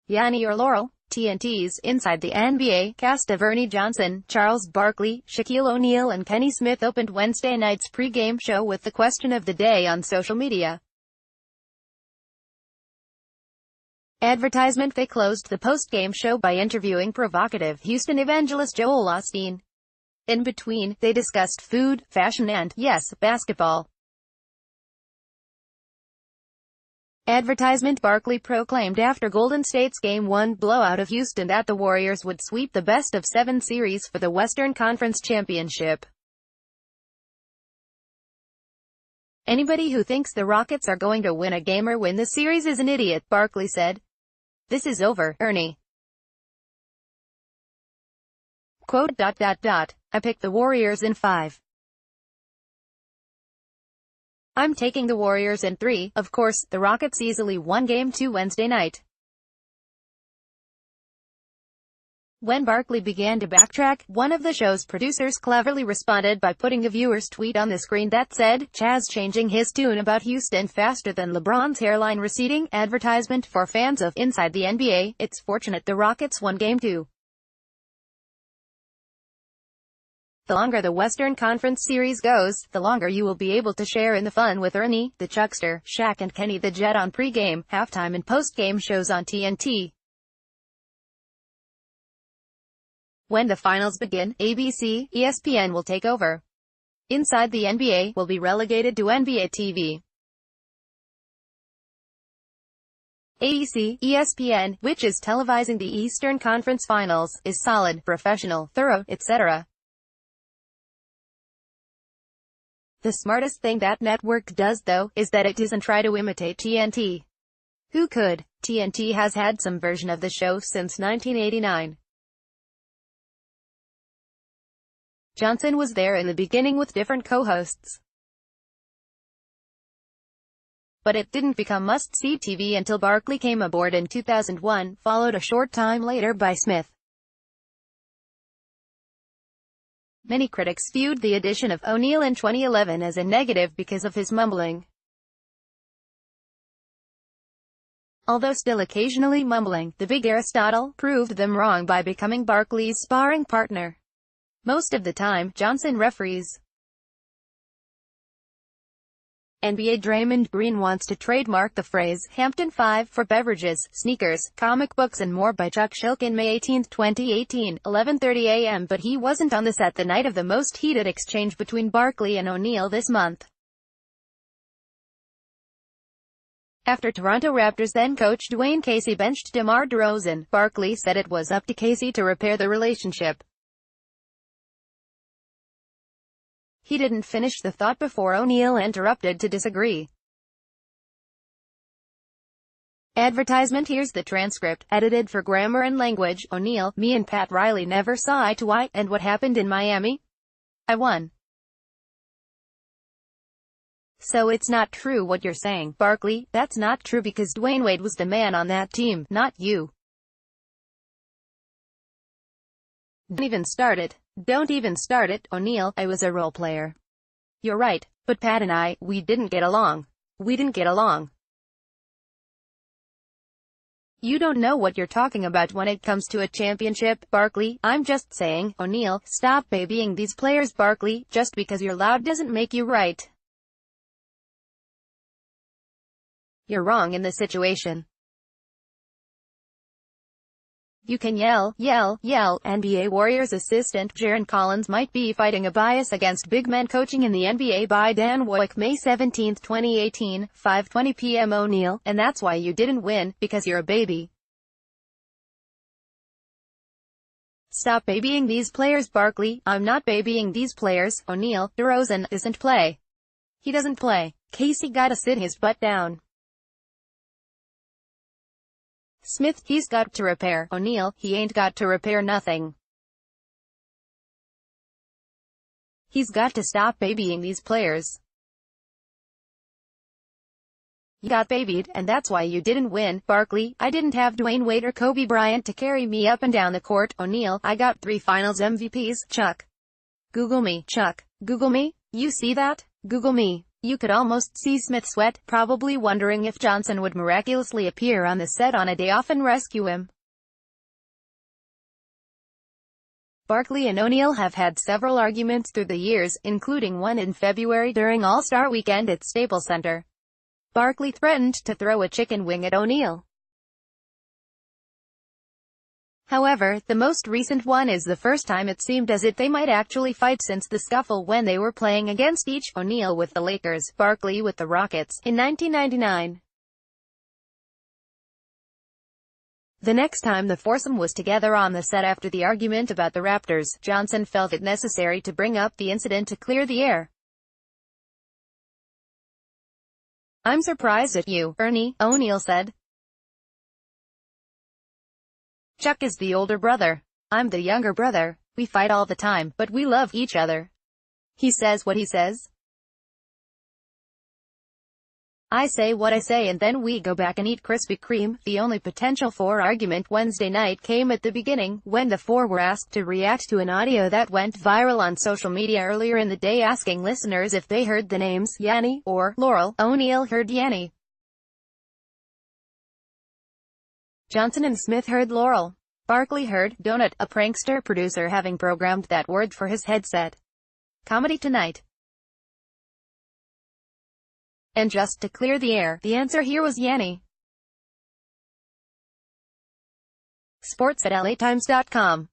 Yanni or Laurel. TNT's Inside the NBA cast of Ernie Johnson, Charles Barkley, Shaquille O'Neal and Kenny Smith opened Wednesday night's pre-game show with the question of the day on social media. Advertisement. They closed the post-game show by interviewing provocative Houston evangelist Joel Osteen. In between, they discussed food, fashion and, yes, basketball. Advertisement. Barkley proclaimed after Golden State's Game 1 blowout of Houston that the Warriors would sweep the best-of-7 series for the Western Conference Championship. Anybody who thinks the Rockets are going to win a game or win the series is an idiot, Barkley said. This is over, Ernie. Quote, I picked the Warriors in 5. I'm taking the Warriors in 3. Of course, the Rockets easily won Game 2 Wednesday night. When Barkley began to backtrack, one of the show's producers cleverly responded by putting a viewer's tweet on the screen that said, Chaz changing his tune about Houston faster than LeBron's hairline receding. Advertisement. For fans of Inside the NBA, it's fortunate the Rockets won Game 2. The longer the Western Conference series goes, the longer you will be able to share in the fun with Ernie, the Chuckster, Shaq and Kenny the Jet on pre-game, halftime and post-game shows on TNT. When the finals begin, ABC, ESPN will take over. Inside the NBA will be relegated to NBA TV. ABC, ESPN, which is televising the Eastern Conference Finals, is solid, professional, thorough, etc. The smartest thing that network does though, is that it doesn't try to imitate TNT. Who could? TNT has had some version of the show since 1989. Johnson was there in the beginning with different co-hosts. But it didn't become must-see TV until Barkley came aboard in 2001, followed a short time later by Smith. Many critics viewed the addition of O'Neal in 2011 as a negative because of his mumbling. Although still occasionally mumbling, the big Aristotle proved them wrong by becoming Barkley's sparring partner. Most of the time, Johnson referees. NBA Draymond Green wants to trademark the phrase, Hampton 5, for beverages, sneakers, comic books and more by Chuck Shilkin May 18, 2018, 11:30 a.m. But he wasn't on the set the night of the most heated exchange between Barkley and O'Neal this month. After Toronto Raptors then-coach Dwayne Casey benched DeMar DeRozan, Barkley said it was up to Casey to repair the relationship. He didn't finish the thought before O'Neal interrupted to disagree. Advertisement. Here's the transcript, edited for grammar and language. O'Neal, me and Pat Riley never saw eye to eye, and what happened in Miami? I won. So it's not true what you're saying, Barkley. That's not true because Dwayne Wade was the man on that team, not you. Don't even start it, O'Neal. I was a role player. You're right, but Pat and I, we didn't get along. You don't know what you're talking about when it comes to a championship, Barkley. I'm just saying, O'Neal, stop babying these players, Barkley. Just because you're loud doesn't make you right. You're wrong in this situation. You can yell. NBA Warriors assistant Jarron Collins might be fighting a bias against big men coaching in the NBA by Dan Woik May 17, 2018, 5:20 p.m. O'Neal, and that's why you didn't win, because you're a baby. Stop babying these players, Barkley. I'm not babying these players, O'Neal. DeRozan doesn't play. He doesn't play. Casey gotta sit his butt down. Smith, he's got to repair. O'Neal, he ain't got to repair nothing. He's got to stop babying these players. You got babied, and that's why you didn't win, Barkley. I didn't have Dwayne Wade or Kobe Bryant to carry me up and down the court, O'Neal. I got 3 Finals MVPs, Chuck. Google me, Chuck. Google me. You see that? Google me. You could almost see Smith sweat, probably wondering if Johnson would miraculously appear on the set on a day off and rescue him. Barkley and O'Neal have had several arguments through the years, including one in February during All-Star Weekend at Staples Center. Barkley threatened to throw a chicken wing at O'Neal. However, the most recent one is the first time it seemed as if they might actually fight since the scuffle when they were playing against each, O'Neal with the Lakers, Barkley with the Rockets, in 1999. The next time the foursome was together on the set after the argument about the Raptors, Johnson felt it necessary to bring up the incident to clear the air. "I'm surprised at you, Ernie," O'Neal said. "Chuck is the older brother. I'm the younger brother. We fight all the time, but we love each other. He says what he says. I say what I say, and then we go back and eat Krispy Kreme." The only potential for argument Wednesday night came at the beginning, when the four were asked to react to an audio that went viral on social media earlier in the day asking listeners if they heard the names Yanni or Laurel. O'Neal heard Yanni. Johnson and Smith heard Laurel. Barkley heard Donut, a prankster producer having programmed that word for his headset. Comedy Tonight. And just to clear the air, the answer here was Yanni. Sports at LATimes.com.